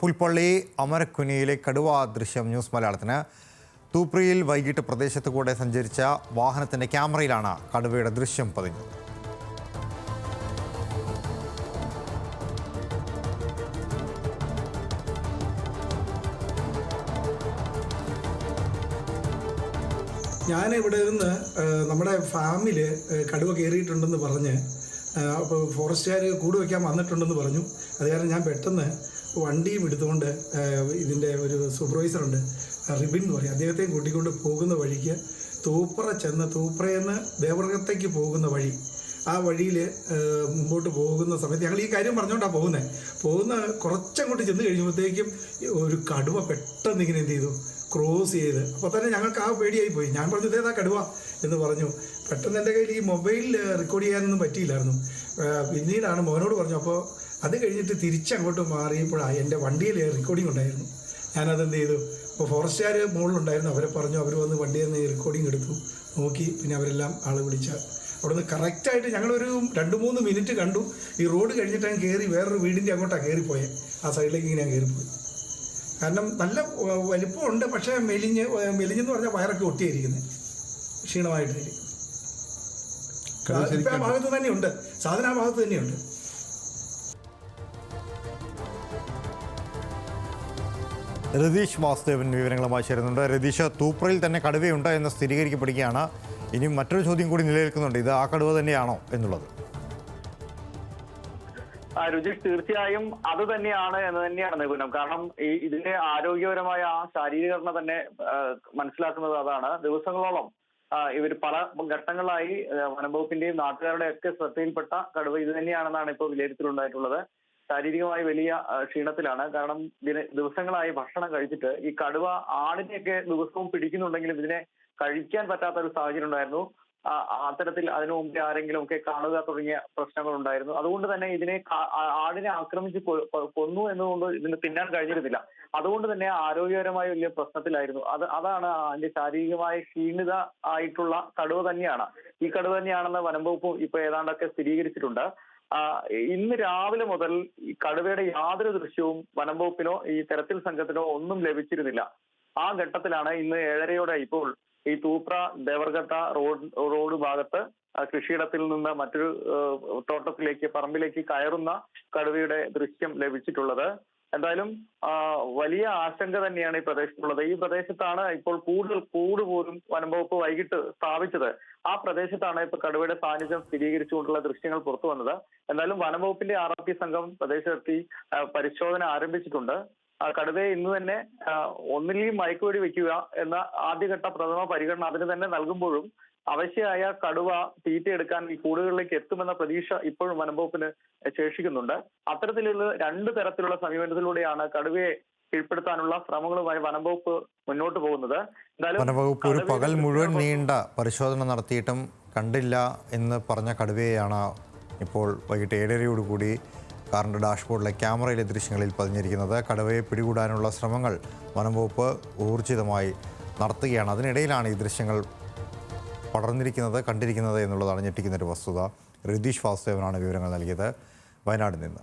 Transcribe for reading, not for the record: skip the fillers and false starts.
പുൽപ്പള്ളി അമരക്കുനിയിലെ കടുവ ദൃശ്യം ന്യൂസ് മലയാളത്തിന്. തൂപ്രിയിൽ വൈകിട്ട് പ്രദേശത്ത് കൂടെ സഞ്ചരിച്ച വാഹനത്തിന്റെ ക്യാമറയിലാണ് കടുവയുടെ ദൃശ്യം പതിഞ്ഞത്. ഞാൻ ഇവിടെ ഇരുന്ന് നമ്മുടെ ഫാമിൽ കടുവ കയറിയിട്ടുണ്ടെന്ന് പറഞ്ഞ് അപ്പോൾ ഫോറസ്റ്റുകാർ കൂട് വയ്ക്കാൻ വന്നിട്ടുണ്ടെന്ന് പറഞ്ഞു. അത് കാരണം ഞാൻ പെട്ടെന്ന് വണ്ടിയും എടുത്തുകൊണ്ട് ഇതിൻ്റെ ഒരു സൂപ്പർവൈസറുണ്ട്, റിബിൻ എന്ന് പറയും, അദ്ദേഹത്തെയും കൂട്ടിക്കൊണ്ട് പോകുന്ന വഴിക്ക് തൂപ്ര ചെന്ന് തൂപ്രയെന്ന് ദേവർഗത്തേക്ക് പോകുന്ന വഴി, ആ വഴിയിൽ മുമ്പോട്ട് പോകുന്ന സമയത്ത് ഞങ്ങൾ ഈ കാര്യം പറഞ്ഞുകൊണ്ടാണ് പോകുന്ന കുറച്ചങ്ങോട്ട് ചെന്ന് കഴിയുമ്പോഴത്തേക്കും ഒരു കടുവ പെട്ടെന്ന് ഇങ്ങനെ എന്ത് ചെയ്തു, ക്രോസ് ചെയ്ത്. അപ്പോൾ തന്നെ ഞങ്ങൾക്ക് ആ പേടിയായി പോയി. ഞാൻ പറഞ്ഞു ഇതേതാ കടുവ എന്ന് പറഞ്ഞു. പെട്ടെന്ന് എൻ്റെ കയ്യിൽ ഈ മൊബൈലിൽ റെക്കോർഡ് ചെയ്യാനൊന്നും പറ്റിയില്ലായിരുന്നു. പിന്നീടാണ് മോനോട് പറഞ്ഞു. അപ്പോൾ അത് കഴിഞ്ഞിട്ട് തിരിച്ചങ്ങോട്ട് മാറിയപ്പോഴാണ് എൻ്റെ വണ്ടിയിൽ റെക്കോർഡിംഗ് ഉണ്ടായിരുന്നു. ഞാനതെന്ത് ചെയ്തു, അപ്പോൾ ഫോറസ്റ്റുകാർ മുകളിലുണ്ടായിരുന്നു, അവരെ പറഞ്ഞു, അവർ വന്ന് വണ്ടിയിൽ നിന്ന് റെക്കോർഡിംഗ് എടുത്തു, നോക്കി, പിന്നെ അവരെല്ലാം ആൾ വിളിച്ച അവിടുന്ന് കറക്റ്റായിട്ട് ഞങ്ങളൊരു 2-3 മിനിറ്റ് കണ്ടു. ഈ റോഡ് കഴിഞ്ഞിട്ടാണ് കയറി വേറൊരു വീടിൻ്റെ അങ്ങോട്ടാണ് കയറിപ്പോയത്. ആ സൈഡിലേക്ക് ഇങ്ങനെ കയറിപ്പോയി. കാരണം നല്ല വലിപ്പമുണ്ട്, പക്ഷേ മെലിഞ്ഞെന്ന് പറഞ്ഞാൽ വയറൊക്കെ ഒട്ടിയിരിക്കുന്നത്, ക്ഷീണമായിട്ടായിരിക്കും. ഇപ്പം ആ ഭാഗത്ത് തന്നെയുണ്ട്, സാധനം ആ ഭാഗത്ത് തന്നെയുണ്ട്. രതീഷ് വാസുദേവൻ വിവരങ്ങളുമായി ചേരുന്നുണ്ട്. രതീഷ്, തൂപ്രയിൽ തന്നെ കടുവയുണ്ട് എന്ന് സ്ഥിരീകരിക്കപ്പെടുകയാണ്. ഇനി മറ്റൊരു ചോദ്യം കൂടി നിലനിൽക്കുന്നുണ്ട്, ഇത് ആ കടുവ തന്നെയാണോ എന്നുള്ളത്. രുചിഷ്, തീർച്ചയായും അത് തന്നെയാണ് എന്ന് തന്നെയാണ് നിഗമനം. കാരണം ഇതിന്റെ ആരോഗ്യപരമായ ആ ശാരീരീകരണം തന്നെ മനസ്സിലാക്കുന്നത് അതാണ്. ദിവസങ്ങളോളം ഇവർ പല ഘട്ടങ്ങളായി വനംവകുപ്പിന്റെയും നാട്ടുകാരുടെ ഒക്കെ ശ്രദ്ധയിൽപ്പെട്ട കടുവ ഇത് തന്നെയാണെന്നാണ് ഇപ്പോൾ വിലയിരുത്തലുണ്ടായിട്ടുള്ളത്. ശാരീരികമായി വലിയ ക്ഷീണത്തിലാണ്. കാരണം ദിവസങ്ങളായി ഭക്ഷണം കഴിച്ചിട്ട് ഈ കടുവ ആടിനെയൊക്കെ ദിവസവും പിടിക്കുന്നുണ്ടെങ്കിലും ഇതിനെ കഴിക്കാൻ പറ്റാത്ത ഒരു സാഹചര്യം ഉണ്ടായിരുന്നു. അത്തരത്തിൽ അതിനു മുമ്പേ ആരെങ്കിലും ഒക്കെ കാണുക തുടങ്ങിയ പ്രശ്നങ്ങൾ ഉണ്ടായിരുന്നു. അതുകൊണ്ട് തന്നെ ആടിനെ ആക്രമിച്ച് കൊന്നു എന്നുകൊണ്ട് ഇതിന് തിന്നാൻ കഴിഞ്ഞിരുന്നില്ല. അതുകൊണ്ട് തന്നെ ആരോഗ്യപരമായ വലിയ പ്രശ്നത്തിലായിരുന്നു. അതാണ് അതിന്റെ ശാരീരികമായ ക്ഷീണിത ആയിട്ടുള്ള കടുവ തന്നെയാണ്. ഈ കടുവ തന്നെയാണെന്ന് വനംവകുപ്പ് ഇപ്പൊ ഏതാണ്ടൊക്കെ സ്ഥിരീകരിച്ചിട്ടുണ്ട്. ഇന്ന് രാവിലെ മുതൽ ഈ കടുവയുടെ യാതൊരു ദൃശ്യവും വനംവകുപ്പിനോ ഈ തെരച്ചിൽ സംഘത്തിനോ ഒന്നും ലഭിച്ചിരുന്നില്ല. ആ ഘട്ടത്തിലാണ് ഇന്ന് 7:30യോടെ ഇപ്പോൾ ഈ തൂപ്ര ദേവർഘട്ട റോഡ് ഭാഗത്ത് കൃഷിയിടത്തിൽ നിന്ന് മറ്റൊരു തോട്ടത്തിലേക്ക്, പറമ്പിലേക്ക് കയറുന്ന കടുവയുടെ ദൃശ്യം ലഭിച്ചിട്ടുള്ളത്. എന്തായാലും വലിയ ആശങ്ക തന്നെയാണ് ഈ പ്രദേശത്തുള്ളത്. ഈ പ്രദേശത്താണ് ഇപ്പോൾ കൂട് പോലും വനംവകുപ്പ് വൈകിട്ട് സ്ഥാപിച്ചത്. ആ പ്രദേശത്താണ് ഇപ്പൊ കടുവയുടെ സാന്നിധ്യം സ്ഥിരീകരിച്ചുകൊണ്ടുള്ള ദൃശ്യങ്ങൾ പുറത്തു വന്നത്. എന്തായാലും വനംവകുപ്പിന്റെ RRP സംഘം പ്രദേശത്തെത്തി പരിശോധന ആരംഭിച്ചിട്ടുണ്ട്. കടുവയെ ഇന്ന് തന്നെ ഒന്നിലെയും മയക്കുവെടി വെക്കുക എന്ന ആദ്യഘട്ട പ്രഥമ പരിഗണന അതിന് തന്നെ നൽകുമ്പോഴും അവശ്യമായ കടുവ തീറ്റയെടുക്കാൻ ഈ കൂടുകളിലേക്ക് എത്തുമെന്ന പ്രതീക്ഷ ഇപ്പോഴും വനംവകുപ്പിന് ശേഷിക്കുന്നുണ്ട്. അത്തരത്തിലുള്ള 2 തരത്തിലുള്ള സമീപനത്തിലൂടെയാണ് കടുവയെ കീഴ്പ്പെടുത്താനുള്ള ശ്രമങ്ങളുമായി വനംവകുപ്പ് മുന്നോട്ട് പോകുന്നത്. വനംവകുപ്പ് ഒരു പകൽ മുഴുവൻ നീണ്ട പരിശോധന നടത്തിയിട്ടും കണ്ടില്ല എന്ന് പറഞ്ഞ കടുവയെയാണ് ഇപ്പോൾ വൈകിട്ട് 7:30യോടുകൂടി കാറിൻ്റെ ഡാഷ്ബോർഡിലെ ക്യാമറയിലെ ദൃശ്യങ്ങളിൽ പതിഞ്ഞിരിക്കുന്നത്. കടുവയെ പിടികൂടാനുള്ള ശ്രമങ്ങൾ വനംവകുപ്പ് ഊർജിതമായി നടത്തുകയാണ്. അതിനിടയിലാണ് ഈ ദൃശ്യങ്ങൾ കണ്ടിരിക്കുന്നത് എന്നുള്ളതാണ് ഞെട്ടിക്കുന്നൊരു വസ്തുത. രതീഷ് വാസുദേവനാണ് വിവരങ്ങൾ നൽകിയത് വയനാട് നിന്ന്.